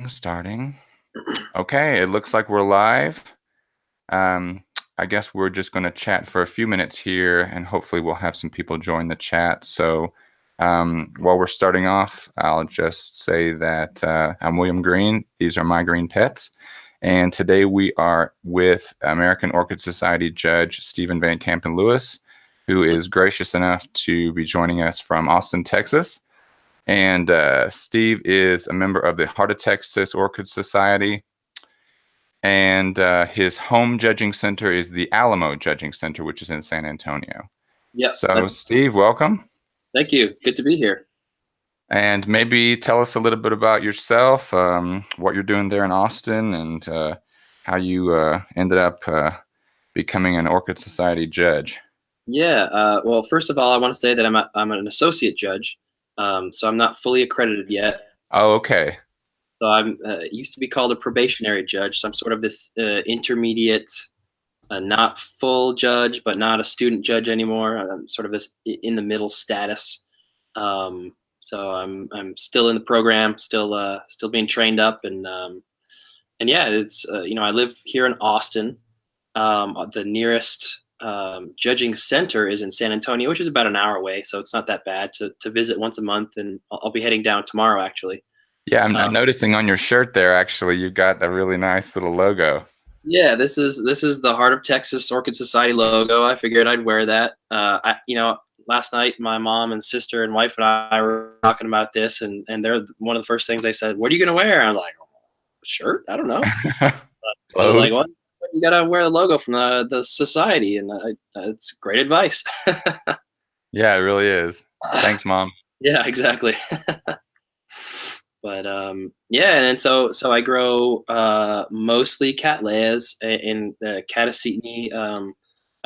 Starting. Okay, it looks like we're live. I guess we're just going to chat for a few minutes here, and hopefully we'll have some people join the chat. So while we're starting off, I'll just say that I'm William Green. These are my green pets. And today we are with American Orchid Society Judge Stephen Van Kampen-Lewis, who is gracious enough to be joining us from Austin, Texas. And Steve is a member of the Heart of Texas Orchid Society. And his home judging center is the Alamo Judging Center, which is in San Antonio. Yeah. So, Steve, welcome. Thank you. Good to be here. And maybe tell us a little bit about yourself, what you're doing there in Austin, and how you ended up becoming an Orchid Society judge. Yeah. Well, first of all, I want to say that I'm an associate judge, so I'm not fully accredited yet. Oh, okay. So I'm used to be called a probationary judge. So I'm sort of this intermediate, not full judge, but not a student judge anymore. I'm sort of this in the middle status. So I'm still in the program, still being trained up, and yeah, it's I live here in Austin. The nearest judging center is in San Antonio, which is about an hour away, so it's not that bad to visit once a month. And I'll be heading down tomorrow, actually. Yeah, I'm noticing on your shirt there, actually, you've got a really nice little logo. Yeah, this is the Heart of Texas Orchid Society logo. I figured I'd wear that. Last night my mom and sister and wife and I were talking about this, and they're one of the first things they said, "What are you going to wear?" I'm like, "Shirt? I don't know." They're like, "What? You gotta wear the logo from the society," and it's great advice. Yeah, it really is. Thanks, Mom. Yeah, exactly. But yeah, and then so I grow mostly Cattleyas and Catasetumi.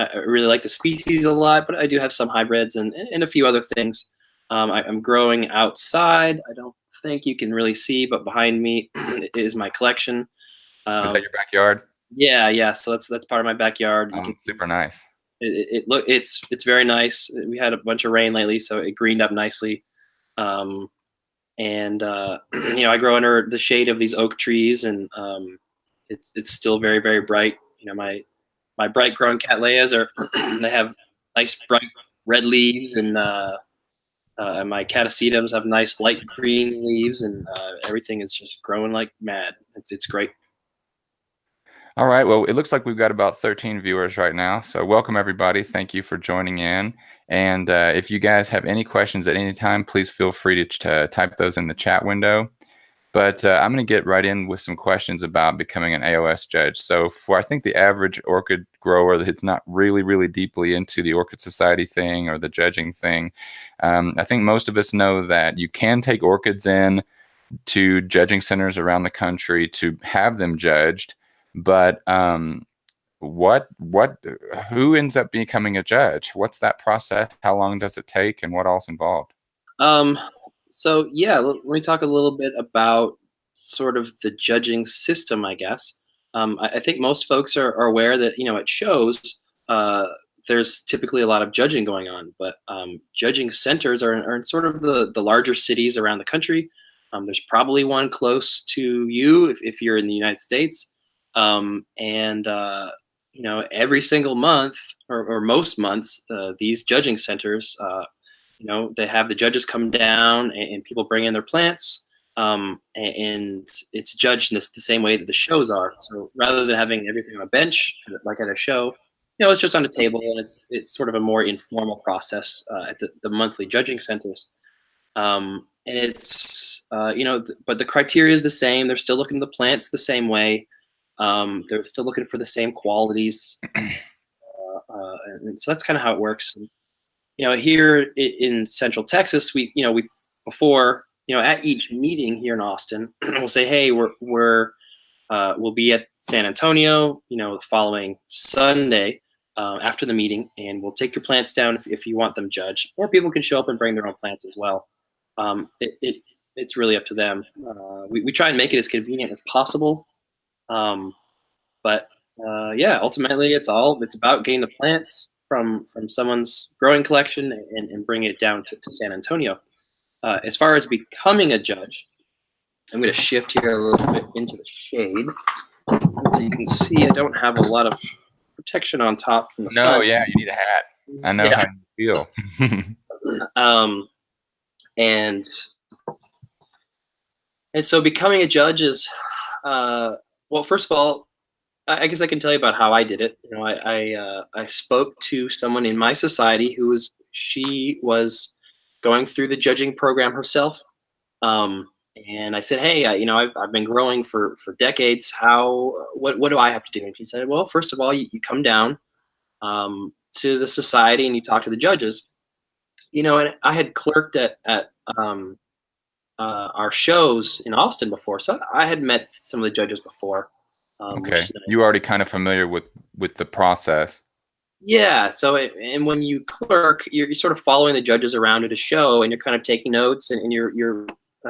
I really like the species a lot, but I do have some hybrids and a few other things. I'm growing outside. I don't think you can really see, but behind me is my collection. Is that your backyard? Yeah. So that's part of my backyard. You can Super nice. it's very nice. We had a bunch of rain lately, so it greened up nicely. And I grow under the shade of these oak trees, and it's still very very bright. My bright growing Cattleyas are they have nice bright red leaves, and my Catasetums have nice light green leaves, and everything is just growing like mad. It's great. All right. Well, it looks like we've got about 13 viewers right now. So welcome, everybody. Thank you for joining in. And if you guys have any questions at any time, please feel free to type those in the chat window. But I'm going to get right in with some questions about becoming an AOS judge. So for, I think, the average orchid grower that's not really, really deeply into the Orchid Society thing or the judging thing, I think most of us know that you can take orchids in to judging centers around the country to have them judged. But who ends up becoming a judge? What's that process? How long does it take, and what all's involved? So yeah, let me talk a little bit about sort of the judging system, I guess. I think most folks are aware that at shows there's typically a lot of judging going on, but judging centers are in sort of the larger cities around the country. There's probably one close to you if you're in the United States, and every single month or most months, these judging centers. They have the judges come down and people bring in their plants, and it's judged in the same way that the shows are. So rather than having everything on a bench like at a show, it's just on a table, and it's sort of a more informal process at the monthly judging centers. And it's but the criteria is the same. They're still looking at the plants the same way. They're still looking for the same qualities, and so that's kind of how it works. Here in Central Texas, we before, at each meeting here in Austin, we'll say, hey, we'll be at San Antonio, the following Sunday after the meeting, and we'll take your plants down if you want them judged, or people can show up and bring their own plants as well. It's really up to them. We try and make it as convenient as possible, but yeah, ultimately it's about getting the plants from someone's growing collection and bringing it down to San Antonio. As far as becoming a judge, I'm going to shift here a little bit into the shade. As you can see, I don't have a lot of protection on top from the No, sun. yeah, you need a hat. I know Yeah. how you feel. Um, and so becoming a judge is, well, first of all, I guess I can tell you about how I did it. You know, I spoke to someone in my society she was going through the judging program herself. And I said, hey, I've been growing for decades. What do I have to do? And she said, well, first of all, you come down to the society and you talk to the judges. You know, and I had clerked at our shows in Austin before, so I had met some of the judges before, which Okay. is nice. You already kind of familiar with the process. Yeah. So, and when you clerk, you're sort of following the judges around at a show, and you're kind of taking notes, and you're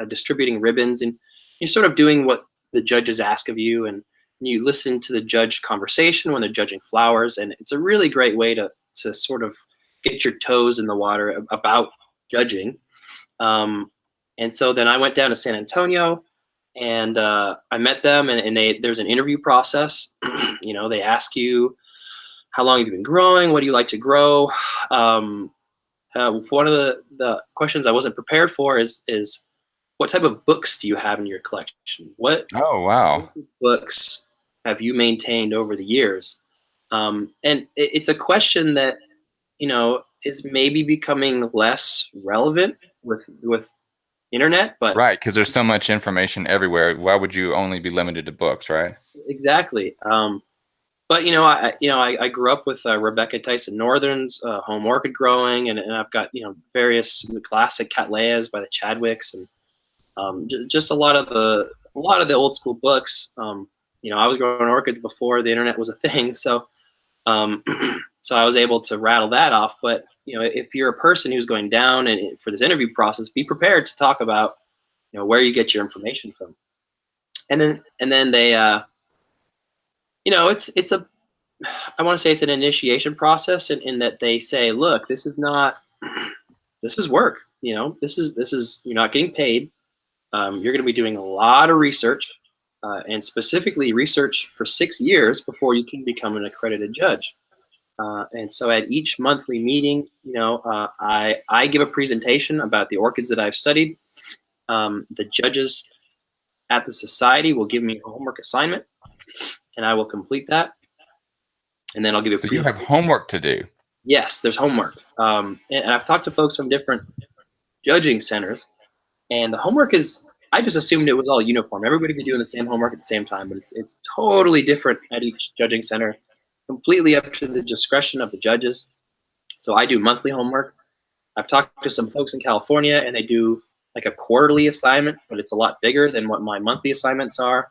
distributing ribbons, and you're sort of doing what the judges ask of you, and you listen to the judge conversation when they're judging flowers, and it's a really great way to sort of get your toes in the water about judging. Um, and so then I went down to San Antonio, and I met them, and there's an interview process. You know, they ask you how long have you been growing? What do you like to grow? One of the questions I wasn't prepared for is what type of books do you have in your collection? Oh, wow. What books have you maintained over the years? And it's a question that is maybe becoming less relevant with internet, but Right, because there's so much information everywhere. Why would you only be limited to books, right? exactly. But I grew up with Rebecca Tyson Northern's home orchid growing, and I've got various classic Cattleyas by the Chadwicks, and just a lot of the old school books. I was growing orchids before the internet was a thing, so um, so I was able to rattle that off. But if you're a person who's going down and for this interview process, be prepared to talk about where you get your information from, and then they it's a I want to say it's an initiation process in that they say, look, this is not this is work. This is you're not getting paid. You're going to be doing a lot of research, and specifically research for 6 years before you can become an accredited judge. And so at each monthly meeting, I give a presentation about the orchids that I've studied. The judges at the society will give me a homework assignment, and I will complete that. And then I'll give a So you have presentation. homework to do. Yes, there's homework. And I've talked to folks from different judging centers, and the homework is, I just assumed it was all uniform. Everybody be doing the same homework at the same time, but it's totally different at each judging center, completely up to the discretion of the judges. So I do monthly homework. I've talked to some folks in California, and they do like a quarterly assignment, but it's a lot bigger than what my monthly assignments are.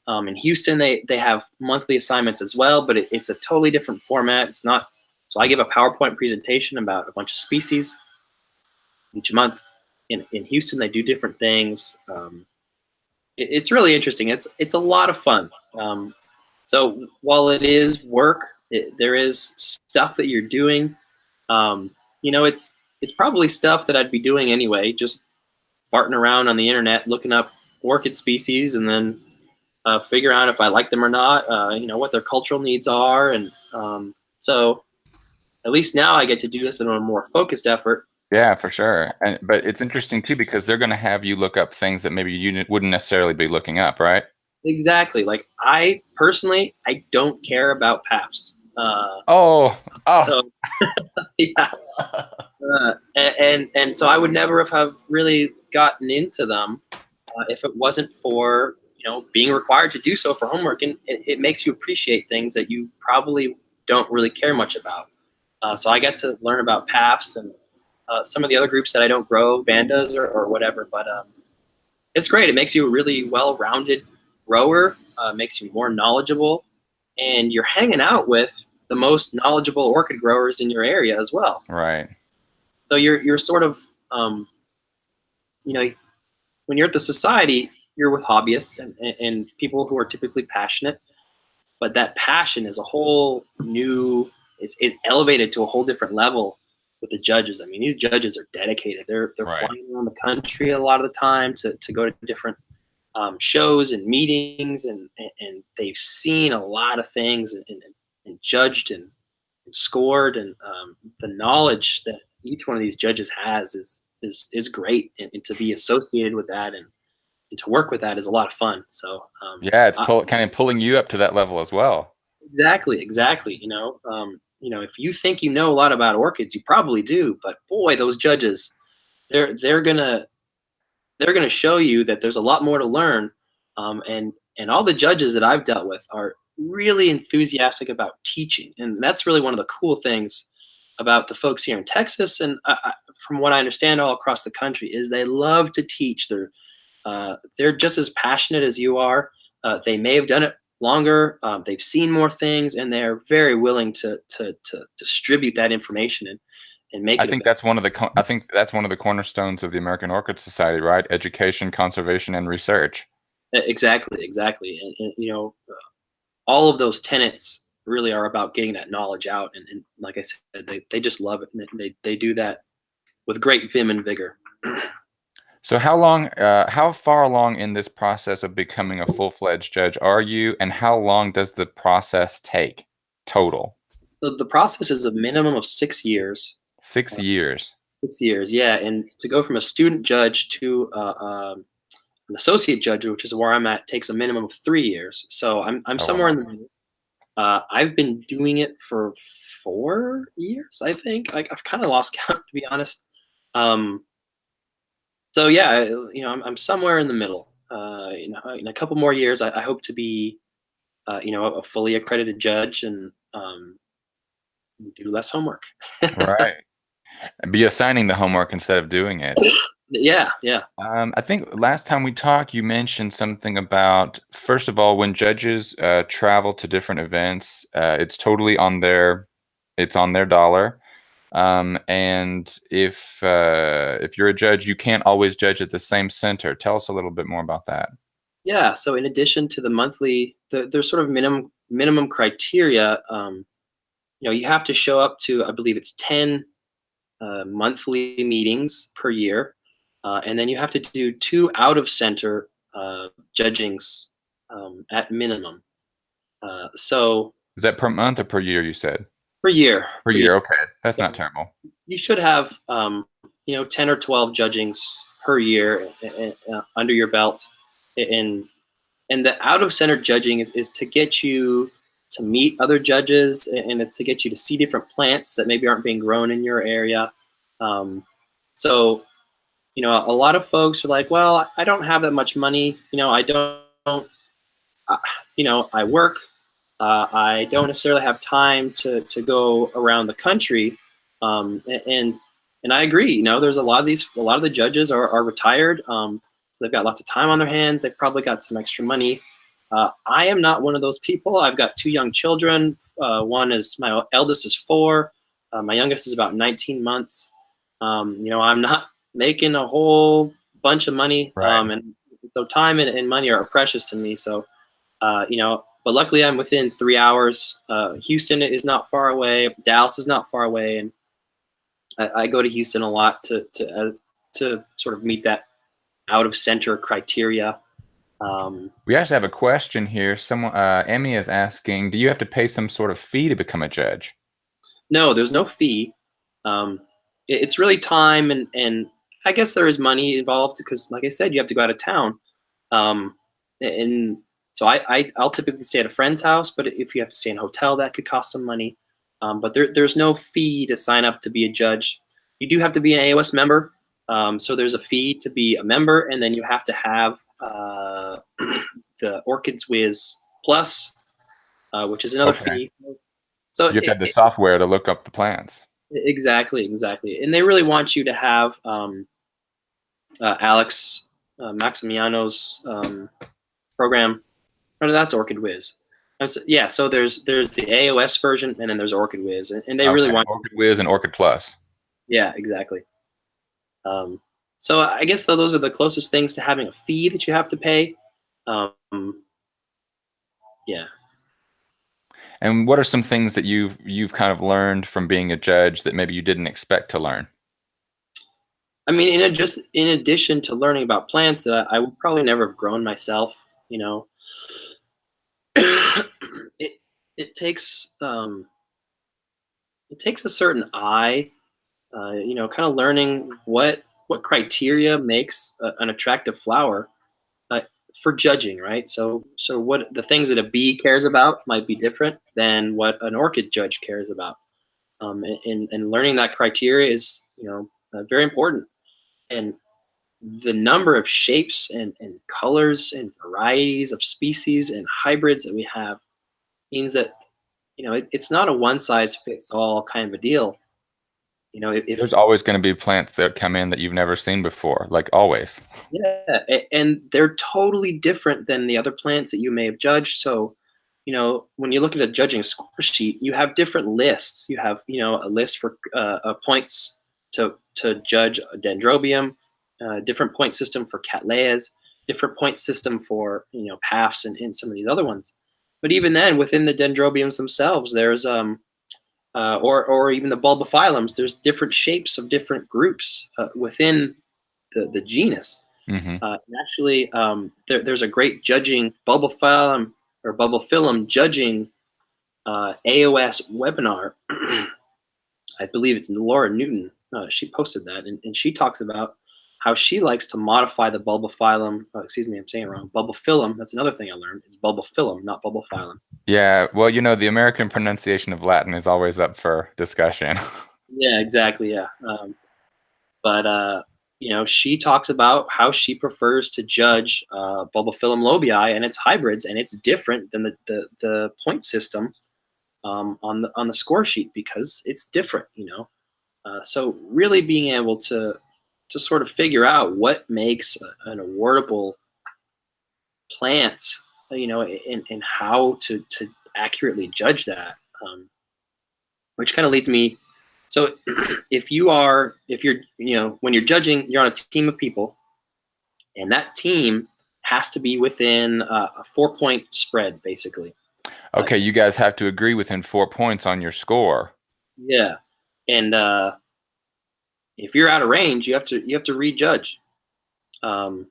In Houston, they have monthly assignments as well, but it's a totally different format. It's not. So I give a PowerPoint presentation about a bunch of species each month. In Houston, they do different things. It's really interesting. It's a lot of fun. So while it is work, there is stuff that you're doing. Um, it's probably stuff that I'd be doing anyway, just farting around on the internet, looking up orchid species, and then figure out if I like them or not. What their cultural needs are, and so at least now I get to do this in a more focused effort. Yeah, for sure. But it's interesting too because they're going to have you look up things that maybe you wouldn't necessarily be looking up, right? Exactly. Like I personally, I don't care about paths. Oh, oh, So yeah, and so I would never have really gotten into them if it wasn't for being required to do so for homework, and it makes you appreciate things that you probably don't really care much about. So I get to learn about paths and some of the other groups that I don't grow, bandas or whatever, but it's great. It makes you a really well-rounded grower, makes you more knowledgeable, and you're hanging out with the most knowledgeable orchid growers in your area as well. right. So you're sort of when you're at the society, you're with hobbyists and people who are typically passionate, but that passion is a whole new. It's elevated to a whole different level with the judges. I mean, these judges are dedicated. They're Right. flying around the country a lot of the time to go to different shows and meetings, and they've seen a lot of things, and judged and scored, and the knowledge that each one of these judges has is great, and to be associated with that, and to work with that is a lot of fun. So Yeah, it's I, kind of pulling you up to that level as well. exactly. If you think you know a lot about orchids, you probably do. But boy, those judges, they're gonna show you that there's a lot more to learn. And all the judges that I've dealt with are really enthusiastic about teaching, and that's really one of the cool things about the folks here in Texas, and from what I understand, all across the country, is they love to teach. They're just as passionate as you are. They may have done it longer. They've seen more things, and they're very willing to distribute that information and make I it a think better. that's one of the I think that's one of the cornerstones of the American Orchid Society, right? Education, conservation, and research. Exactly. And all of those tenets really are about getting that knowledge out. And like I said, they just love it, and they do that with great vim and vigor. So how far along in this process of becoming a full-fledged judge are you, and how long does the process take total? So the process is a minimum of 6 years. 6 years. 6 years, yeah. And to go from a student judge to an associate judge, which is where I'm at, takes a minimum of 3 years. So I'm Oh somewhere wow. in the middle. I've been doing it for 4 years, I think. Like, I've kind of lost count, to be honest. Um, so yeah, I'm somewhere in the middle. In a couple more years, I hope to be, a fully accredited judge, and do less homework. Right. Be assigning the homework instead of doing it. Yeah, yeah. I think last time we talked, you mentioned something about, first of all, when judges travel to different events, it's on their dollar. And if you're a judge, you can't always judge at the same center. Tell us a little bit more about that. Yeah, so in addition to the monthly, there's sort of minimum criteria. You have to show up to, I believe it's 10 monthly meetings per year, and then you have to do two out of center judgings at minimum. So Is that per month or per year, you said? per year, Per per year, year, okay. That's yeah, not terrible. you should have 10 or 12 judgings per year under your belt, and the out of center judging is to get you to meet other judges, and it's to get you to see different plants that maybe aren't being grown in your area. Um, so a lot of folks are like, well, I don't have that much money, I don't uh, I work, I don't necessarily have time to go around the country. Um, and and I agree. There's a lot of the judges are retired, so they've got lots of time on their hands. They've probably got some extra money. I am not one of those people. I've got two young children. One is my eldest is 4. My youngest is about 19 months. I'm not making a whole bunch of money, Right. and so time and money are precious to me. So but luckily I'm within 3 hours. Houston is not far away. Dallas is not far away, and I go to Houston a lot to sort of meet that out of center criteria. Um, We actually have a question here. Someone, Emmy is asking, do you have to pay some sort of fee to become a judge? no, there's no fee. Um, it's really time, and I guess there is money involved because, like I said, you have to go out of town. Um, and so I'll typically stay at a friend's house, but if you have to stay in a hotel, that could cost some money. But there's no fee to sign up to be a judge. You do have to be an AOS member. So there's a fee to be a member, and then you have to have the Orchids Whiz Plus, which is another Okay. fee. So You have to have the software to look up the plants. exactly, and they really want you to have Alex Maximiano's program. Oh, no, that's Orchid Whiz. Yeah, so there's the AOS version, and then there's Orchid Whiz, and they really Okay. want. Orchid Whiz and Orchid Plus. Yeah, exactly. Um, so I guess those are the closest things to having a fee that you have to pay. Um, yeah. And what are some things that you've kind of learned from being a judge that maybe you didn't expect to learn? I mean, just in addition to learning about plants that I would probably never have grown myself, it it takes it takes a certain eye, kind of learning what criteria makes an attractive flower uh, for judging, right? So what the things that a bee cares about might be different than what an orchid judge cares about, and learning that criteria is very important. And the number of shapes and colors and varieties of species and hybrids that we have means that it's not a one size fits all kind of a deal. If There's always going to be plants that come in that you've never seen before, like always. Yeah, and they're totally different than the other plants that you may have judged. So, when you look at a judging score sheet, you have different lists. You have, a list for points to judge a dendrobium, different point system for Cattleyas, different point system for paths and some of these other ones. But even then, within the dendrobiums themselves, there's or even the bulbophyllums, there's different shapes of different groups within the genus. Hmm. And actually, there's a great judging bulbophyllum or bulbophyllum judging AOS webinar. I believe it's Laura Newton. She posted that, and she talks about how she likes to modify the bulbophyllum. Oh, excuse me, I'm saying it wrong. Bulbophyllum. That's another thing I learned. It's bulbophyllum, not bulbophyllum. Yeah, well, the American pronunciation of Latin is always up for discussion. Yeah, exactly. Yeah. But she talks about how she prefers to judge Bulbophyllum lobii and its hybrids, and it's different than the point system on the score sheet because it's different. So really being able to sort of figure out what makes an awardable plant, and how to accurately judge that, which kind of leads me. So if you're when you're judging, you're on a team of people, and that team has to be within a 4 point spread, basically. Uh, Okay, you guys have to agree within 4 points on your score. yeah, and if you're out of range, you have to rejudge. Um,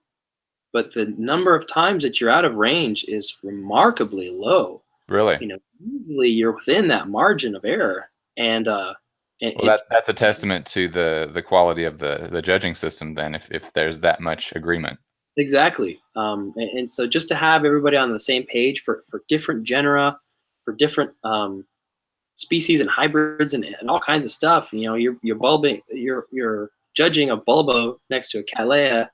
but the number of times that you're out of range is remarkably low. Really? Usually you're within that margin of error, and Well, it's that's a testament to the quality of the judging system then, if there's that much agreement. exactly. And so just to have everybody on the same page for different genera, for different species and hybrids and all kinds of stuff. You're bulbing, you're judging a bulbo next to a cattleya,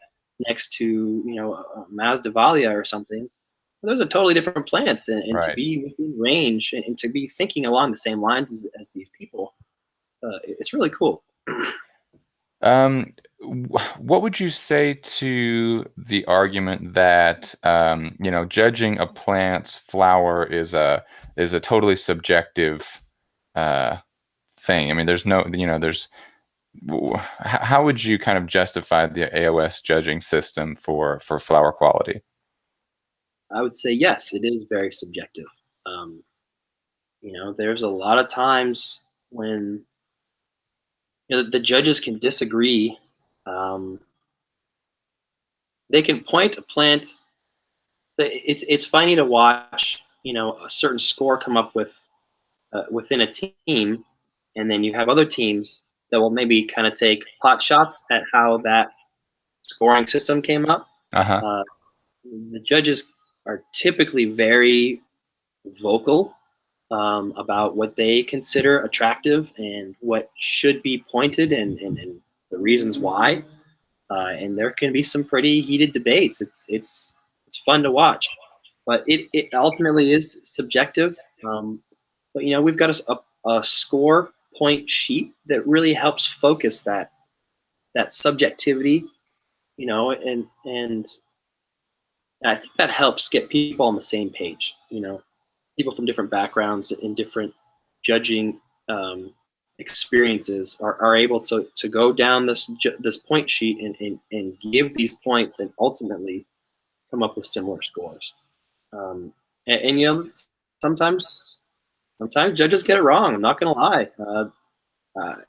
next to a masdevallia or something. Those are totally different plants, and to Right. be within range and to be thinking along the same lines as these people, it's really cool. Um, what would you say to the argument that judging a plant's flower is a totally subjective uh, thing? I mean, there's no, how would you kind of justify the AOS judging system for flower quality? I would say yes, it is very subjective. Um, there's a lot of times when the judges can disagree. Um, they can point a plant. It's funny to watch, a certain score come up within a team, and then you have other teams that will maybe kind of take pot shots at how that scoring system came up. Uh-huh. Uh, the judges are typically very vocal about what they consider attractive and what should be pointed, and the reasons why. And there can be some pretty heated debates. It's fun to watch, but it ultimately is subjective. But we've got a score point sheet that really helps focus that subjectivity. And I think that helps get people on the same page. People from different backgrounds and different judging experiences are able to go down this point sheet and give these points and ultimately come up with similar scores. And sometimes sometimes judges get it wrong. I'm not going to lie.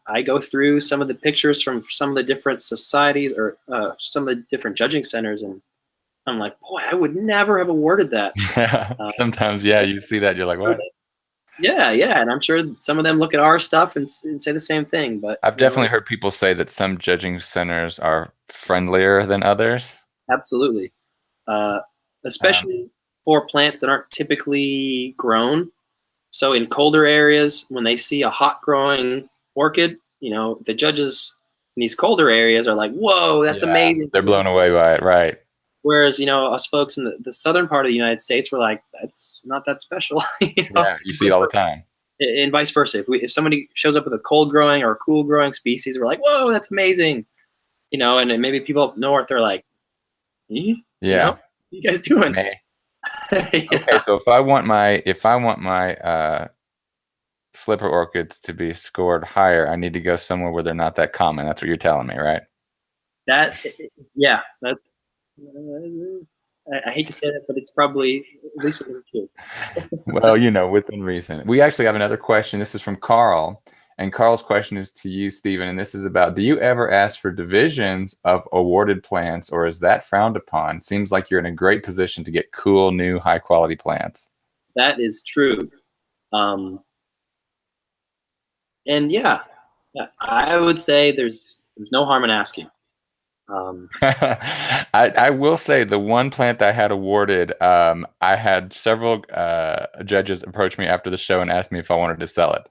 I go through some of the pictures from some of the different societies or some of the different judging centers, and I'm like, boy, I would never have awarded that. Yeah, Uh, sometimes, yeah, you see that, you're like, what? yeah, yeah, and I'm sure some of them look at our stuff and say the same thing. But I've definitely heard people say that some judging centers are friendlier than others. absolutely, uh, Um, especially for plants that aren't typically grown. So in colder areas, when they see a hot growing orchid, the judges in these colder areas are like, "Whoa, that's yeah, amazing!" they're blown away by it, right? Whereas us folks in the southern part of the United States were like, "That's not that special," Yeah, you and see it all the time. vice versa. If somebody shows up with a cold growing or a cool growing species, we're like, "Whoa, that's amazing!" And then maybe people up north are like, "Eh, Yeah, what are you guys doing?" May. Okay, Yeah, so if I want my slipper orchids to be scored higher, I need to go somewhere where they're not that common. That's what you're telling me, right? that, yeah, that. I hate to say that, but it's probably at least a little true. Well, within reason. We actually have another question. This is from Carl. And Carl's question is to you, Stephen. And this is about, do you ever ask for divisions of awarded plants, or is that frowned upon? Seems like you're in a great position to get cool, new, high quality plants. That is true. Um, and yeah, I would say there's no harm in asking. Um, I will say the one plant that I had awarded, I had several judges approach me after the show and ask me if I wanted to sell it.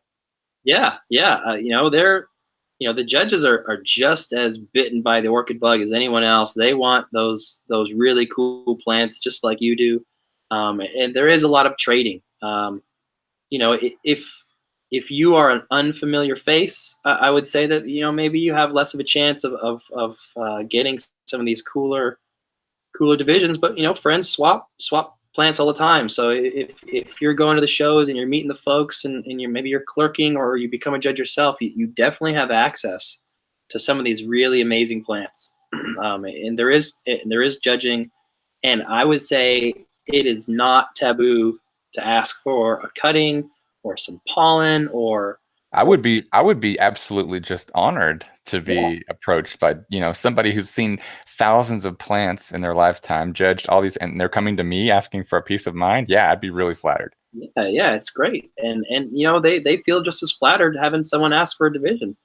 yeah, yeah. The judges are just as bitten by the orchid bug as anyone else. They want those really cool plants just like you do. And there is a lot of trading. If you are an unfamiliar face, I would say that maybe you have less of a chance of getting some of these cooler divisions. But friends swap plants all the time. So if you're going to the shows and you're meeting the folks and maybe you're clerking or you become a judge yourself, you definitely have access to some of these really amazing plants. And there is judging, and I would say it is not taboo to ask for a cutting or some pollen or I would be absolutely just honored to yeah, be approached by, somebody who's seen thousands of plants in their lifetime, judged all these, and they're coming to me asking for a peace of mind. Yeah, I'd be really flattered. yeah, it's great. And they feel just as flattered having someone ask for a division.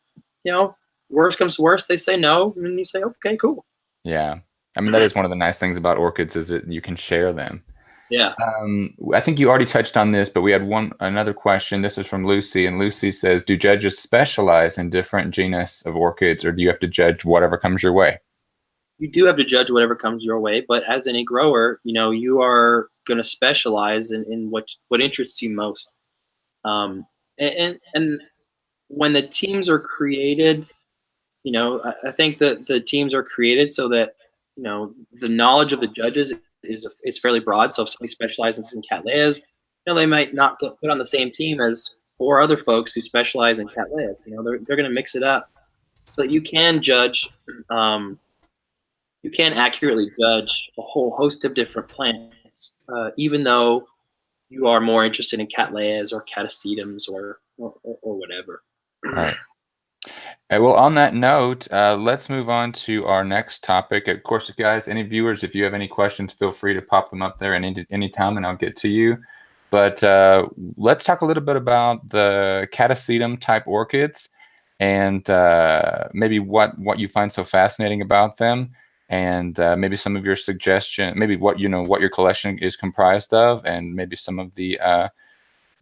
You know, Worst comes to worst, they say no, and you say, okay, cool. Yeah. I mean, that is one of the nice things about orchids is that you can share them. Yeah, I think you already touched on this, but we had another question. This is from Lucy, and Lucy says, "Do judges specialize in different genus of orchids, or do you have to judge whatever comes your way?" you do have to judge whatever comes your way, but as any grower, you are going to specialize in what interests you most. And when the teams are created, I think that the teams are created so that the knowledge of the judges is fairly broad. So if somebody specializes in Cattleyas, they might not get put on the same team as four other folks who specialize in Cattleyas. They're going to mix it up so that you can judge. Um, you can accurately judge a whole host of different plants, even though you are more interested in Cattleyas or Catasetums or whatever. Right. Well, on that note, let's move on to our next topic. Of course, guys, any viewers, if you have any questions, feel free to pop them up there any time, and I'll get to you. But let's talk a little bit about the Catasetum type orchids and maybe what you find so fascinating about them, and maybe some of your suggestion, maybe what your collection is comprised of, and maybe some of the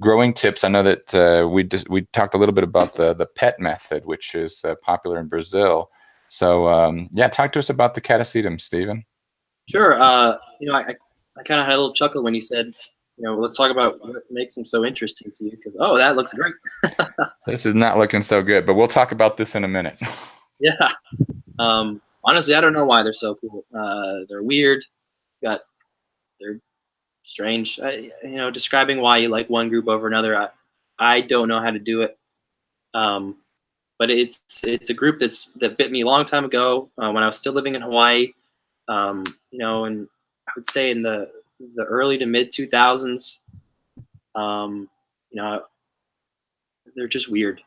growing tips. I know that we talked a little bit about the pet method, which is popular in Brazil. So yeah, talk to us about the catasetum, Stephen. Sure. I kind of had a little chuckle when you said, let's talk about what makes them so interesting to you. Because that looks great. This is not looking so good, but we'll talk about this in a minute. Yeah. Honestly, I don't know why they're so cool. They're weird. Got They're strange. Describing why you like one group over another, I don't know how to do it. Um, but it's a group that bit me a long time ago when I was still living in Hawaii. And I would say in the early to mid 2000s. Um, you know, they're just weird.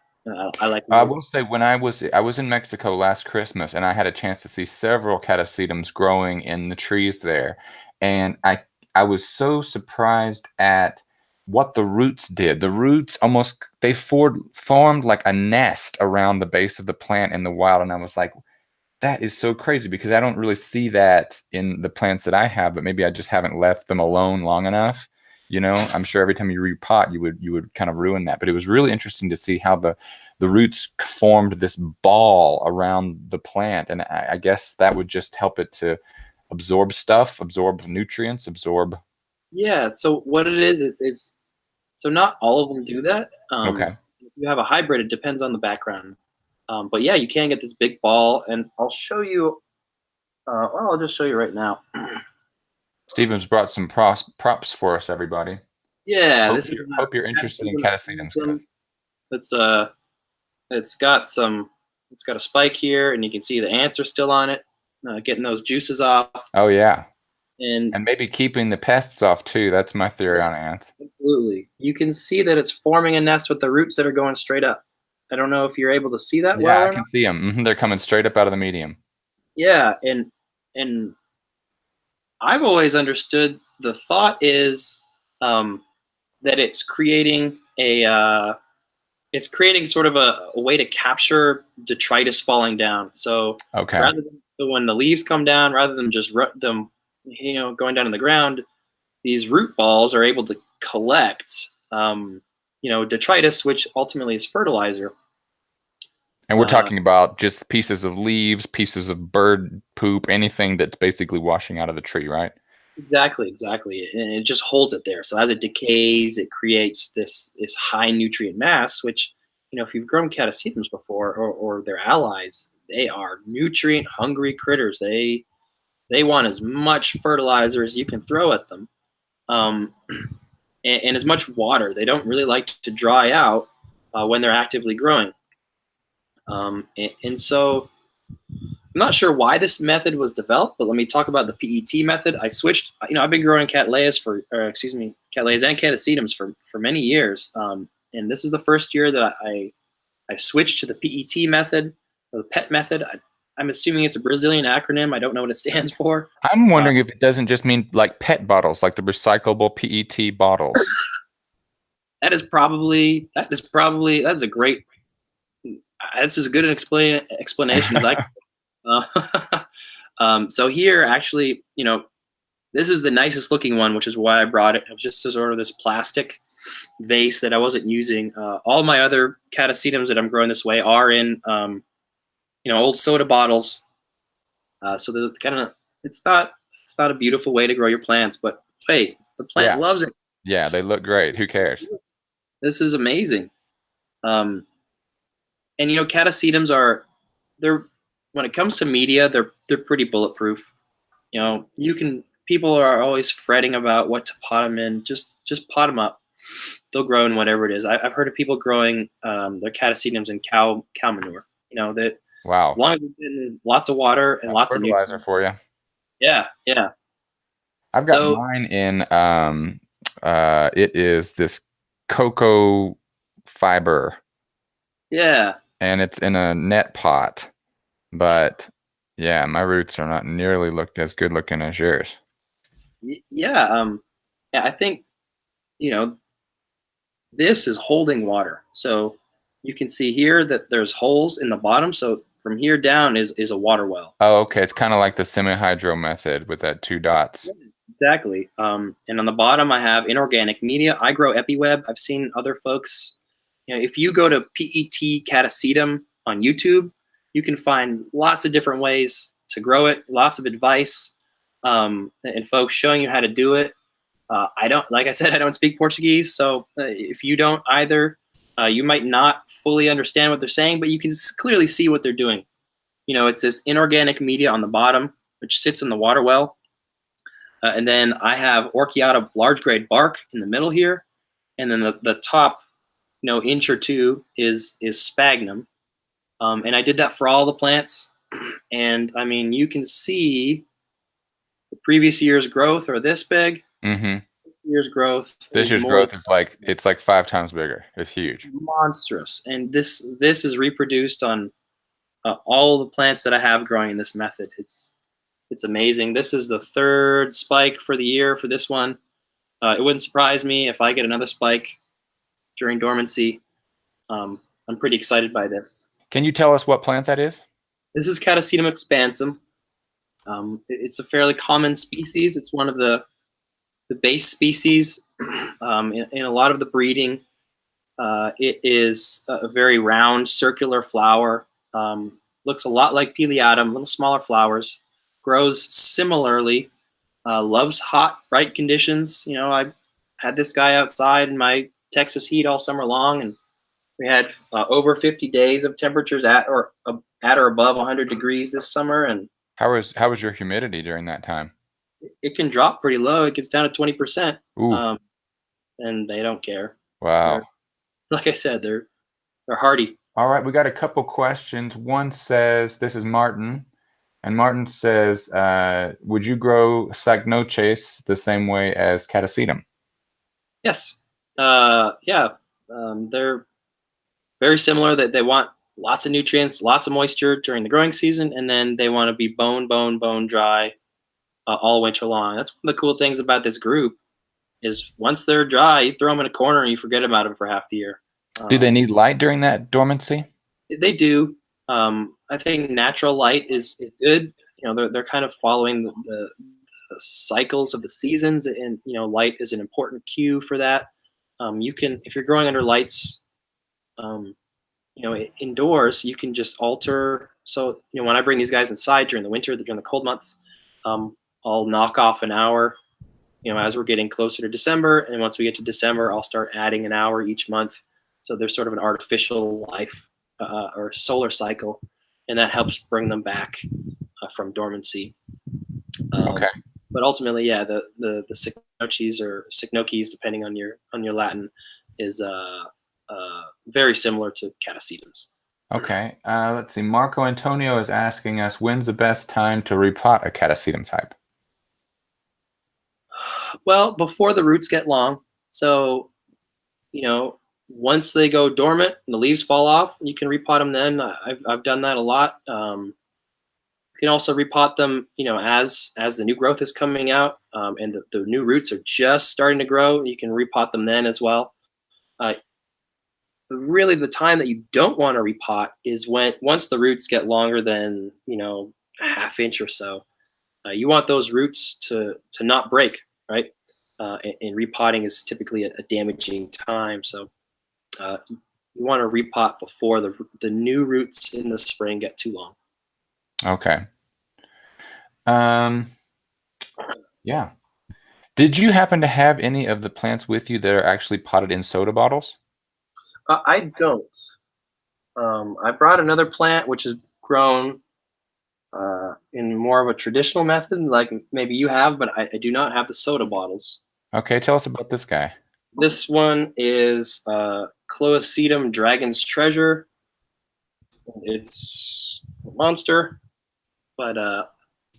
I like I more. will say when I was in Mexico last Christmas and I had a chance to see several catasetums growing in the trees there, and I was so surprised at what the roots did. The roots almost they formed like a nest around the base of the plant in the wild, and I was like, that is so crazy because I don't really see that in the plants that I have, but maybe I just haven't left them alone long enough. I'm sure every time you repot, you would kind of ruin that. But it was really interesting to see how the roots formed this ball around the plant, and I guess that would just help it to absorb stuff, absorb nutrients, absorb. Yeah. So what it is so not all of them do that. Okay, If you have a hybrid, it depends on the background. But yeah, you can get this big ball, and I'll show you. Well, I'll just show you right now. Stevens brought some props for us, everybody. Yeah, Hope this is you're hope you're interested in Catasetum catasetums, expansum. because It's it's got some, it's got a spike here, and you can see the ants are still on it, getting those juices off, oh yeah, and and maybe keeping the pests off too. That's my theory on ants. absolutely, you can see that it's forming a nest with the roots that are going straight up. I don't know if you're able to see that Yeah, well I or not. can see them. They're coming straight up out of the medium. Yeah, and I've always understood the thought is um, that it's creating sort of a way to capture detritus falling down. So Okay. so when the leaves come down, rather than just them, going down in the ground, these root balls are able to collect, detritus, which ultimately is fertilizer. And we're Uh, talking about just pieces of leaves, pieces of bird poop, anything that's basically washing out of the tree, right? exactly, exactly, and it just holds it there. So as it decays, it creates this high nutrient mass, which if you've grown catasetums before or their allies, they are nutrient hungry critters. They want as much fertilizer as you can throw at them, um, and as much water. They don't really like to dry out when they're actively growing. And so I'm not sure why this method was developed, but let me talk about the PET method. I switched. I've been growing Cattleyas and Catasetums for many years, and this is the first year that I switched to the PET method or the PET method. I'm assuming it's a Brazilian acronym. I don't know what it stands for. I'm Uh, wondering if it doesn't just mean like PET bottles, like the recyclable PET bottles. that's a great. That's as good an explanation as I. So here, actually, this is the nicest looking one, which is why I brought it. It was just sort of this plastic vase that I wasn't using. All my other catasetums that I'm growing this way are in, old soda bottles. So the kind of it's not a beautiful way to grow your plants, but hey, the plant Yeah. loves it. Yeah, they look great. Who cares? This is amazing. Um, and catasetums are they're when it comes to media, they're pretty bulletproof. You can people are always fretting about what to pot them in. Just pot them up. They'll grow in whatever it is. I've heard of people growing their catasetums in cow manure. That as Wow. long as it's in lots of water and That's lots of fertilizer nutrients. for you. Yeah, yeah. I've got So mine in it is this cocoa fiber, yeah, and it's in a net pot. But yeah, my roots are not nearly look as good looking as yours. yeah. Yeah. I think you know this is holding water. So you can see here that there's holes in the bottom. So from here down is a water well. Oh, okay. It's kind of like the semi-hydro method with that two dots. Yeah, exactly. And on the bottom, I have inorganic media. I grow epiweb. I've seen other folks. If you go to PET Catasetum on YouTube, you can find lots of different ways to grow it. Lots of advice, and folks showing you how to do it. I don't, like I said, I don't speak Portuguese, so if you don't either, you might not fully understand what they're saying, but you can clearly see what they're doing. It's this inorganic media on the bottom, which sits in the water well. And then I have Orchiata large grade bark in the middle here. And then the top, inch or two is sphagnum. And I did that for all the plants. And I mean, you can see the previous year's growth are this big. Mm-hmm. year's growth This is year's more growth is like it's like 5 times bigger. It's huge. monstrous, and this is reproduced on all the plants that I have growing in this method. It's amazing. This is the third spike for the year for this one. It wouldn't surprise me if I get another spike during dormancy. I'm pretty excited by this. Can you tell us what plant that is? This is Catasetum expansum. It's a fairly common species. It's one of the base species in a lot of the breeding. It is a very round, circular flower. Looks a lot like Pileatum, little smaller flowers. Grows similarly. Loves hot, bright conditions. You know, I had this guy outside in my Texas heat all summer long, and we had over 50 days of temperatures at or above 100 degrees this summer, and How was your humidity during that time? it can drop pretty low. It gets down to 20%, Ooh, and they don't care. wow. They're, like I said, they're hardy. All right, we got a couple questions. One says, this is Martin, and Martin says, would you grow Sagnoches the same way as Catasetum? Yes, yeah, they're very similar. That they want lots of nutrients, lots of moisture during the growing season, and then they want to be bone dry all winter long. That's one of the cool things about this group is once they're dry, you throw them in a corner and you forget about them for half the year. Do they need light during that dormancy? They do. I think natural light is good. You know, they're kind of following the cycles of the seasons, and you know, light is an important cue for that. You can, if you're growing under lights, um, you know, indoors, you can just alter. So, you know, when I bring these guys inside during the winter, during the cold months, I'll knock off an hour, you know, as we're getting closer to December. And once we get to December, I'll start adding an hour each month. So there's sort of an artificial life or solar cycle, and that helps bring them back from dormancy. Okay. But ultimately, yeah, the Cycnoches or Cycnoches, depending on your Latin, is very similar to Catasetums. Okay. Let's see. Marco Antonio is asking us, when's the best time to repot a Catasetum type? Well, before the roots get long. So, you know, once they go dormant and the leaves fall off, you can repot them then. I've done that a lot. You can also repot them, you know, as the new growth is coming out and the new roots are just starting to grow. You can repot them then as well. Really, the time that you don't want to repot is once the roots get longer than, you know, a half inch or so. You want those roots to not break, right? And repotting is typically a damaging time. So you want to repot before the new roots in the spring get too long. Okay. Yeah. Did you happen to have any of the plants with you that are actually potted in soda bottles? I don't. I brought another plant which is grown in more of a traditional method, like maybe you have, but I do not have the soda bottles. Okay, tell us about this guy. This one is Cloacetum Dragon's Treasure. It's a monster, but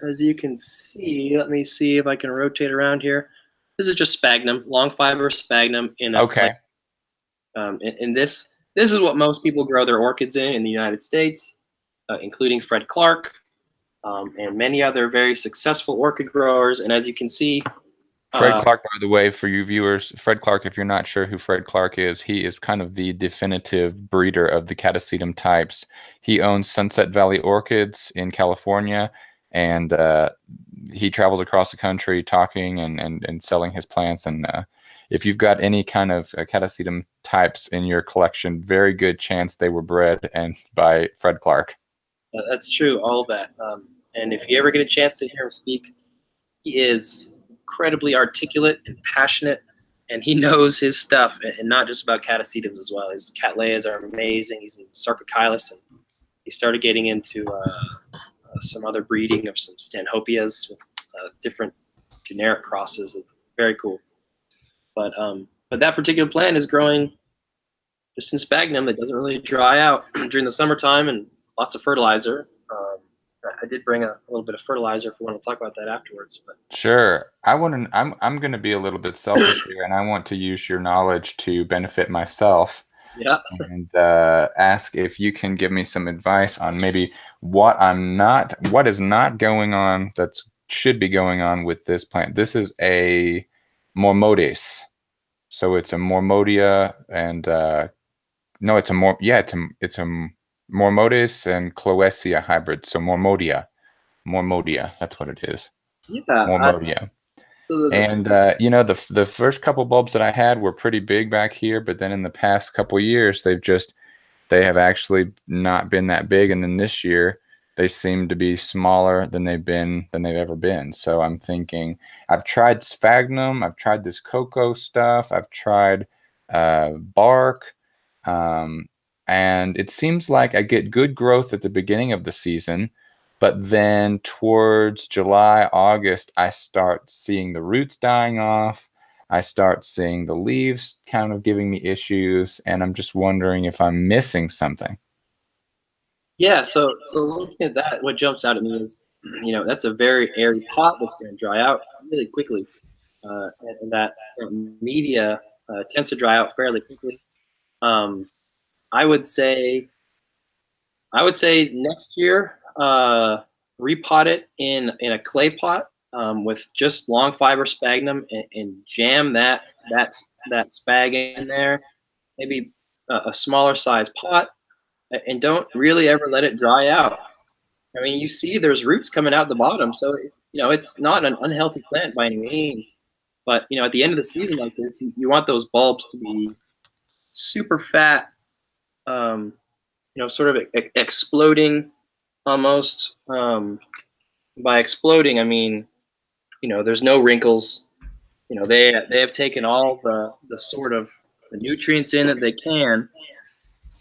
as you can see, let me see if I can rotate around here. This is just sphagnum, long fiber sphagnum in a Okay. and this is what most people grow their orchids in the United States, including Fred Clark and many other very successful orchid growers. And as you can see, Fred Clark, by the way, for you viewers, Fred Clark, if you're not sure who Fred Clark is, he is kind of the definitive breeder of the Catasetum types. He owns Sunset Valley Orchids in California, and he travels across the country talking and selling his plants. And if you've got any kind of Catasetum types in your collection, very good chance they were bred and by Fred Clark. that's true, all of that. And if you ever get a chance to hear him speak, he is incredibly articulate and passionate, and he knows his stuff, and not just about Catasetums as well. His Cattleyas are amazing. He's in Sarcochilas, and he started getting into some other breeding of some Stanhopias with different generic crosses. It's very cool. But that particular plant is growing just in sphagnum that doesn't really dry out during the summertime, and lots of fertilizer. I did bring a little bit of fertilizer if we want to talk about that afterwards. But Sure. I'm going to be a little bit selfish here, and I want to use your knowledge to benefit myself yeah, and ask if you can give me some advice on maybe what is not going on that should be going on with this plant. This is a Mormodes. So it's a Mormodia and no, it's a Mormodes and Cloecia hybrid. So Mormodia, that's what it is. yeah. Mormodia. So And the first couple bulbs that I had were pretty big back here, but then in the past couple years they have actually not been that big, and then this year they seem to be smaller than they've ever been. So I'm thinking I've tried sphagnum, I've tried this cocoa stuff, I've tried bark, um, and it seems like I get good growth at the beginning of the season, but then towards July, August, I start seeing the roots dying off. I start seeing the leaves kind of giving me issues, and I'm just wondering if I'm missing something. yeah, so looking at that, what jumps out at me is, that's a very airy pot that's going to dry out really quickly, and that media tends to dry out fairly quickly. Um, I would say next year, repot it in a clay pot with just long fiber sphagnum and jam that spag in there. Maybe a smaller size pot, and don't really ever let it dry out. I mean, you see, there's roots coming out the bottom, so it's not an unhealthy plant by any means. But at the end of the season like this, you want those bulbs to be super fat, um, sort of exploding almost. By exploding, I mean, there's no wrinkles. They have taken all the sort of the nutrients in that they can,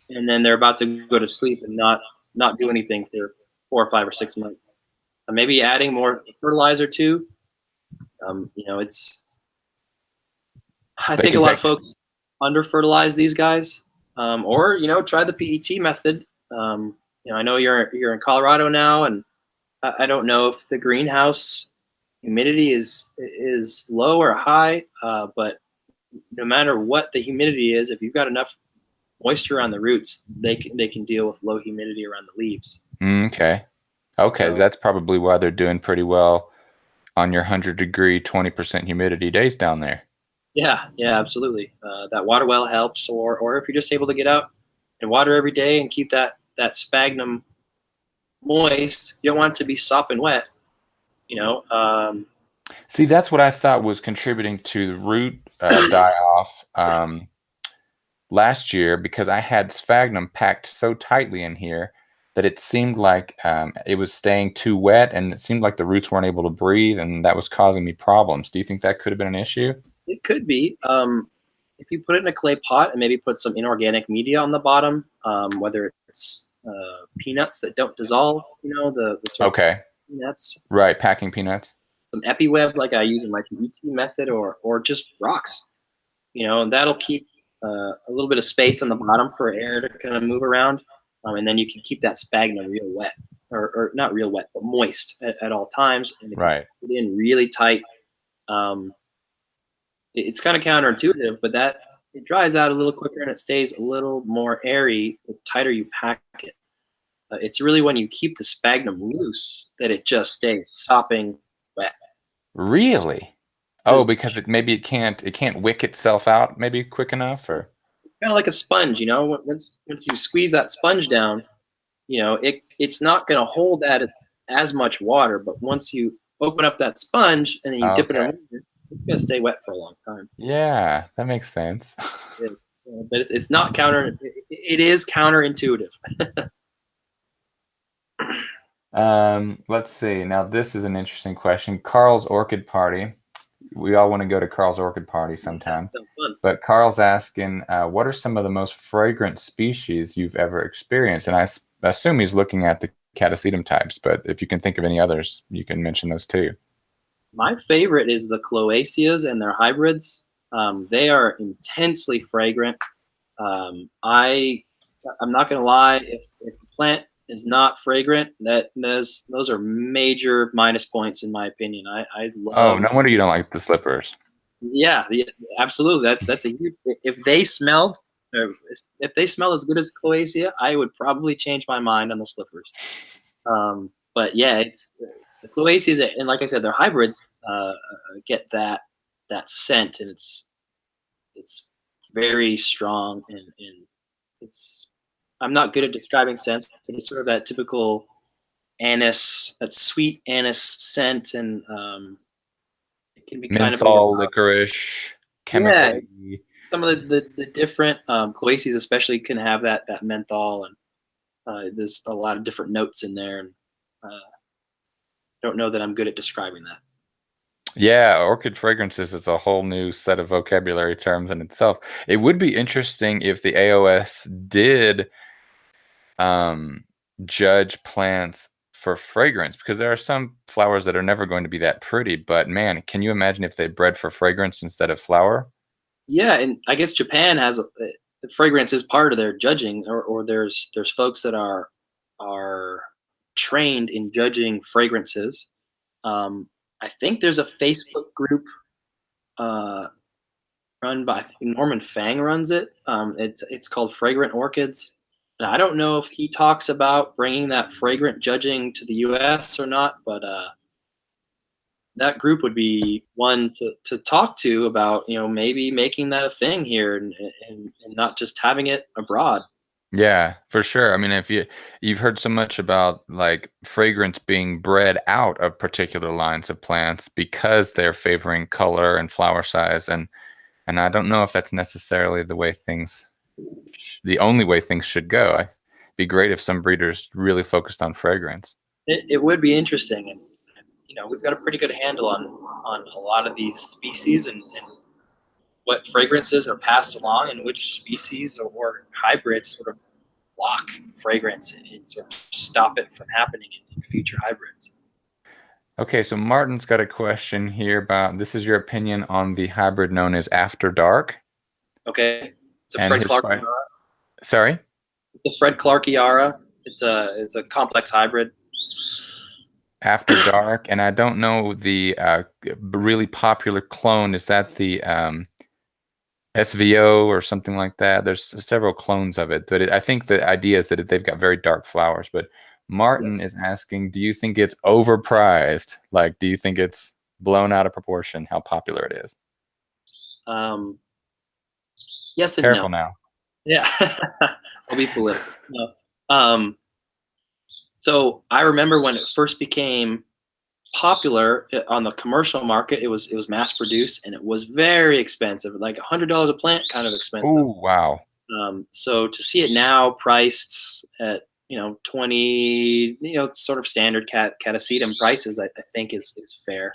and then they're about to go to sleep and not do anything for 4 or 5 or 6 months. Maybe adding more fertilizer too. It's I They think a can lot of take. folks under fertilize these guys, or try the PET method. I know you're in Colorado now, and I don't know if the greenhouse humidity is low or high, but no matter what the humidity is, if you've got enough moisture on the roots, they can deal with low humidity around the leaves. Okay. Okay, So that's probably why they're doing pretty well on your 100-degree, 20% humidity days down there. yeah, yeah, absolutely. That water well helps, or if you're just able to get out and water every day and keep that sphagnum moist, you don't want it to be sopping wet. You know, um, See, that's what I thought was contributing to the root die off last year because I had sphagnum packed so tightly in here that it seemed like it was staying too wet and it seemed like the roots weren't able to breathe and that was causing me problems. Do you think that could have been an issue? it could be. If you put it in a clay pot and maybe put some inorganic media on the bottom, whether it's peanuts that don't dissolve, the sort of Okay, peanuts, right, packing peanuts. some epi web like I use in my PET method, or just rocks, and that'll keep a little bit of space on the bottom for air to kind of move around, and then you can keep that sphagnum real wet, or not real wet, but moist at all times. And if you Right. put it in really tight, um, it's kind of counterintuitive, but that it dries out a little quicker and it stays a little more airy the tighter you pack it. It's really when you keep the sphagnum loose that it just stays sopping wet. Really? Oh, There's because it can't wick itself out maybe quick enough or kind of like a sponge, Once you squeeze that sponge down, it's not going to hold that as much water. But once you open up that sponge and then you dip it in okay. water, it's going to stay wet for a long time. Yeah, that makes sense. Yeah. But it's not counter. It is counterintuitive. Let's see. Now this is an interesting question. Carl's Orchid Party. We all want to go to Carl's Orchid Party Yeah, sometime. so fun. But Carl's asking, what are some of the most fragrant species you've ever experienced? And assume he's looking at the Catasetum types, but if you can think of any others, you can mention those too. My favorite is the Cloacias and their hybrids. They are intensely fragrant. I'm not going to lie. If a plant is not fragrant, those are major minus points in my opinion. I Oh, love, no wonder you don't like the slippers. yeah, absolutely. That's a huge. If they smelled, if they smell as good as Cloacia, I would probably change my mind on the slippers. But yeah, it's the Cloacias, and like I said, they're hybrids. Get that scent, and it's very strong, and it's. I'm not good at describing scents, but it's sort of that typical anise, that sweet anise scent, and it can be kind of over. Menthol, licorice, Yeah, chemically. some of the different Cloaces especially can have that menthol, and there's a lot of different notes in there, and don't know that I'm good at describing that. Yeah, orchid fragrances is a whole new set of vocabulary terms in itself. It would be interesting if the AOS did um, judge plants for fragrance, because there are some flowers that are never going to be that pretty. But man, can you imagine if they bred for fragrance instead of flower? Yeah, and I guess Japan has fragrance is part of their judging, or there's folks that are trained in judging fragrances. I think there's a Facebook group uh, run by, I think Norman Fang runs it. It's called Fragrant Orchids. And I don't know if he talks about bringing that fragrant judging to the U.S. or not, but that group would be one to talk to about, maybe making that a thing here, and not just having it abroad. Yeah, for sure. I mean, if you've heard so much about like fragrance being bred out of particular lines of plants because they're favoring color and flower size, and I don't know if that's necessarily the only way things should go. It'd be great if some breeders really focused on fragrance. It would be interesting, and we've got a pretty good handle on a lot of these species, and what fragrances are passed along, and which species or hybrids sort of block fragrance and sort of stop it from happening in future hybrids. Okay, so Martin's got a question here about this is your opinion on the hybrid known as After Dark, Okay, it's a and Fred his Clark. question. Sorry? The Fred Clarkiara. It's a complex hybrid. After Dark, and I don't know the really popular clone. Is that the SVO or something like that? There's several clones of it, but I think the idea is that they've got very dark flowers. But Martin Yes. is asking, do you think it's overpriced? Like, do you think it's blown out of proportion how popular it is? Um, yes and Careful no. now. Yeah, I'll be political. No. Um, so I remember when it first became popular on the commercial market. It was mass produced, and it was very expensive, like $100 a plant, kind of expensive. Oh, wow. So to see it now priced at 20, sort of standard Catasetum prices, I think is fair.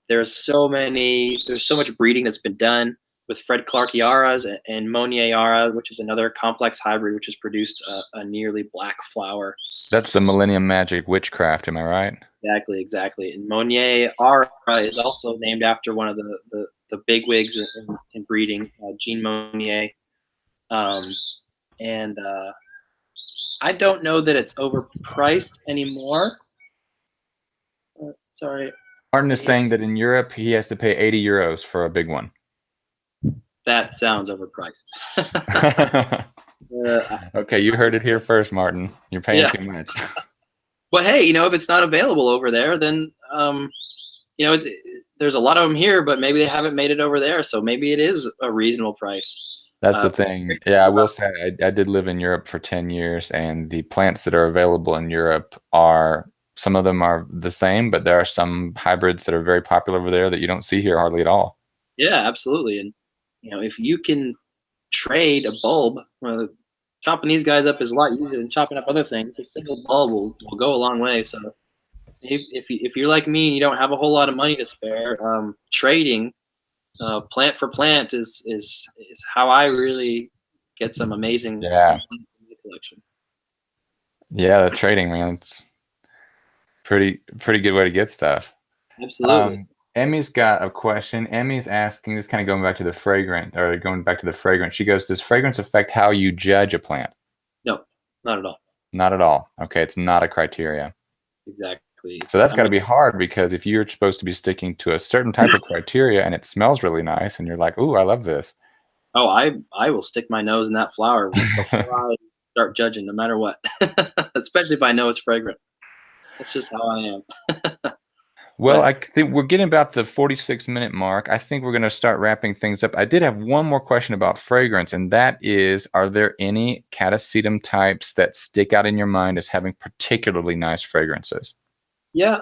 There's so much breeding that's been done with Fred Clarkiaras and Monier which is another complex hybrid, which has produced a nearly black flower. That's the Millennium Magic Witchcraft, am I right? Exactly. And Monier Ara is also named after one of the bigwigs in breeding, Jean Monier. Um, and I don't know that it's overpriced anymore. Sorry, Martin is saying that in Europe he has to pay 80 euros for a big one. that sounds overpriced. Okay, you heard it here first, Martin. You're paying Yeah, too much. but hey, if it's not available over there, then there's a lot of them here, but maybe they haven't made it over there, so maybe it is a reasonable price. That's the thing. Yeah, I will say I did live in Europe for 10 years, and the plants that are available in Europe are, some of them are the same, but there are some hybrids that are very popular over there that you don't see here hardly at all. Yeah, absolutely. And if you can trade a bulb, chopping these guys up is a lot easier than chopping up other things. A single bulb will go a long way. So if you're like me and you don't have a whole lot of money to spare, trading plant for plant is how I really get some amazing Yeah. plants in the collection. Yeah, the trading, man, it's pretty good way to get stuff. Absolutely. Emmy's got a question. Emmy's asking, this kind of going back to the fragrant, or going back to the fragrance. She goes, does fragrance affect how you judge a plant? No, not at all. Not at all. Okay, it's not a criteria. Exactly. So that's I got to mean, be hard because if you're supposed to be sticking to a certain type of criteria and it smells really nice and you're like, "Ooh, I love this." oh, I will stick my nose in that flower before I start judging, no matter what. Especially if I know it's fragrant. That's just how I am. Well, But I think we're getting about the 46-minute mark. I think we're going to start wrapping things up. I did have one more question about fragrance, and that is, are there any Catasetum types that stick out in your mind as having particularly nice fragrances? yeah,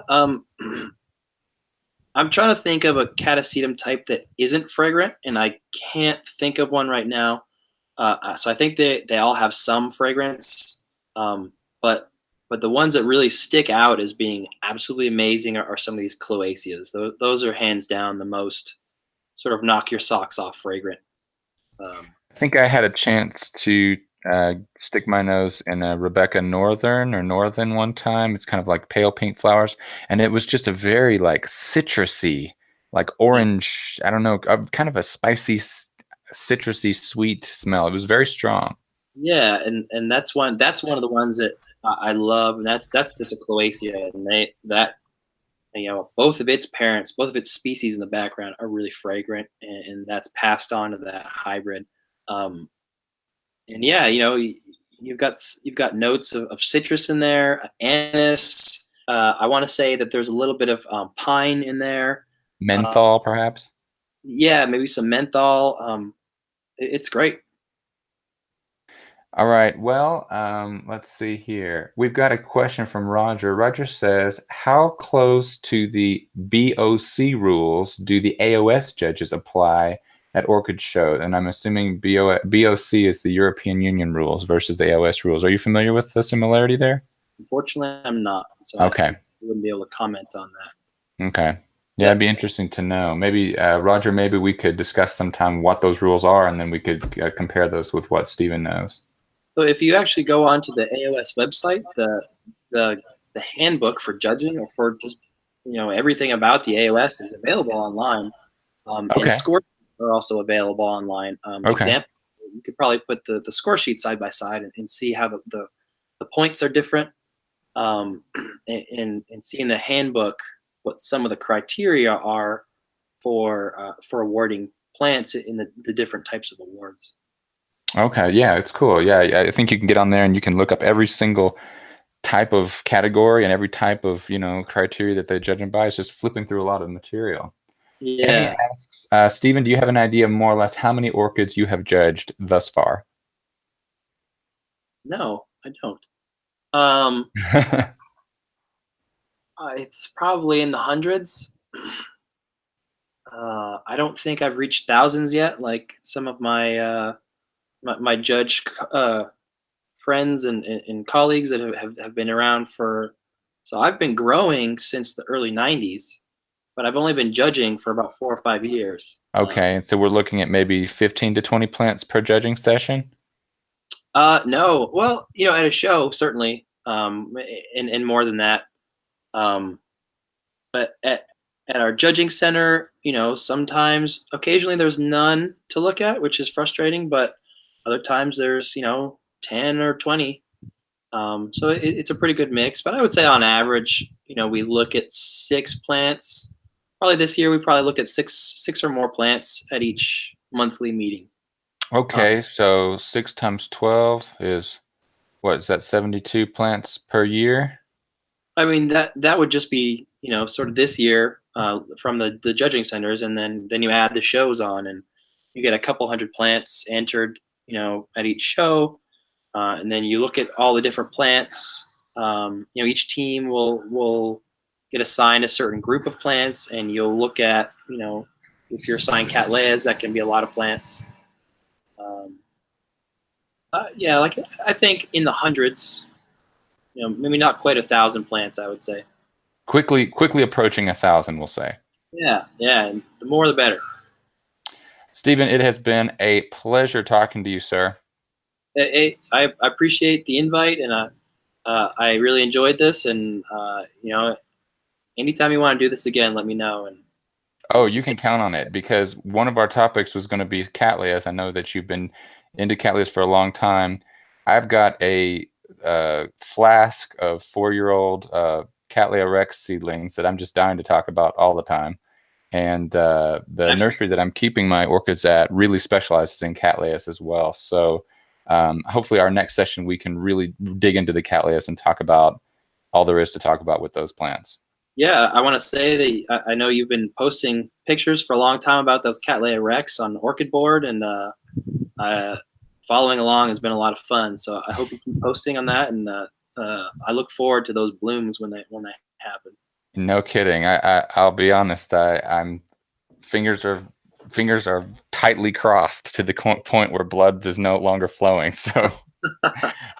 I'm trying to think of a Catasetum type that isn't fragrant, and I can't think of one right now. So I think they all have some fragrance, um, but but the ones that really stick out as being absolutely amazing are some of these cloacias. Those are hands down the most sort of knock your socks off fragrant. Um, I think I had a chance to stick my nose in a Rebecca Northern one time. It's kind of like pale pink flowers, and it was just a very like citrusy, like yeah, orange. I don't know, kind of a spicy, citrusy, sweet smell. It was very strong. yeah, and that's one of the ones that I love, and that's just a cloacia, and they that both of its parents, both of its species in the background are really fragrant, and that's passed on to that hybrid. Um, and yeah, you've got notes of citrus in there, anise. I want to say that there's a little bit of pine in there. Uh, Menthol, perhaps. yeah, maybe some menthol. It's great. All right. Well, let's see here. We've got a question from Roger. Roger says, "How close to the BOC rules do the AOS judges apply at Orchid shows?" And I'm assuming BOC is the European Union rules versus the AOS rules. Are you familiar with the similarity there? Unfortunately, I'm not, so I Okay. wouldn't be able to comment on that. Okay. Yeah, Yeah. it'd be interesting to know. Maybe, Roger, maybe we could discuss sometime what those rules are, and then we could compare those with what Stephen knows. So if you actually go onto the AOS website, the the handbook for judging or for just everything about the AOS is available online, and Okay. score sheets are also available online. Okay. Examples. You could probably put the score sheet side by side and see how the points are different, and see in the handbook what some of the criteria are for awarding plants in the different types of awards. Okay, yeah, it's cool. Yeah, I think you can get on there and you can look up every single type of category and every type of, criteria that they're judging by. It's just flipping through a lot of material. Annie Yeah. asks, Stephen, do you have an idea more or less how many orchids you have judged thus far? No, I don't. Um, it's probably in the hundreds. I don't think I've reached thousands yet, like some of my judge friends and colleagues that have been around for. So I've been growing since the early '90s, but I've only been judging for about 4 or 5 years. Okay, and so we're looking at maybe 15 to 20 plants per judging session? No, well, at a show certainly, and more than that. Um, but at our judging center, sometimes occasionally there's none to look at, which is frustrating, but other times there's 10 or 20. So it's a pretty good mix, but I would say on average, we look at 6 plants. Probably this year we probably looked at six or more plants at each monthly meeting. um, Okay, so 6 times 12 is, what is that, 72 plants per year? I mean that would just be sort of this year, from the judging centers, and then you add the shows on, and you get a couple hundred plants entered at each show, and then you look at all the different plants. Each team will get assigned a certain group of plants, and you'll look at if you're assigned Cattleyas, that can be a lot of plants. Um, yeah, like I think in the hundreds. Maybe not quite 1,000 plants, I would say. Quickly approaching 1,000, we'll say. Yeah, yeah, and the more the better. Stephen, it has been a pleasure talking to you, sir. I appreciate the invite, and I really enjoyed this. And anytime you want to do this again, let me know. And Oh, we can you say, can count on it because one of our topics was going to be Cattleyas. I know that you've been into Cattleyas for a long time. I've got a flask of 4-year-old Cattleya Rex seedlings that I'm just dying to talk about all the time. And the nursery that I'm keeping my orchids at really specializes in Cattleyas as well. So hopefully our next session we can really dig into the Cattleyas and talk about all there is to talk about with those plants. Yeah, I want to say that I know you've been posting pictures for a long time about those Cattleya Rex on Orchid board, and following along has been a lot of fun. So I hope you keep posting on that, and I look forward to those blooms when they happen. No kidding. I'll be honest. I'm fingers are tightly crossed to the point where blood is no longer flowing. So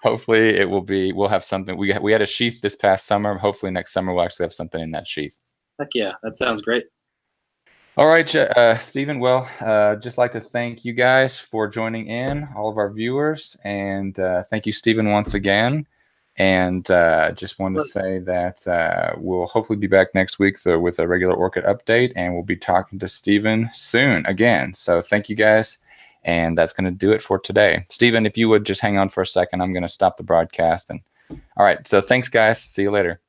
hopefully it will be. We'll have something. We had a sheath this past summer. Hopefully next summer we'll actually have something in that sheath. Heck yeah, that sounds great. All right, Stephen. Well, just like to thank you guys for joining in, all of our viewers, and thank you, Stephen, once again. And just wanted to say that we'll hopefully be back next week with a regular orchid update, and we'll be talking to Stephen soon again. So thank you guys, and that's going to do it for today. Stephen, if you would just hang on for a second, I'm going to stop the broadcast. And all right, so thanks, guys. See you later.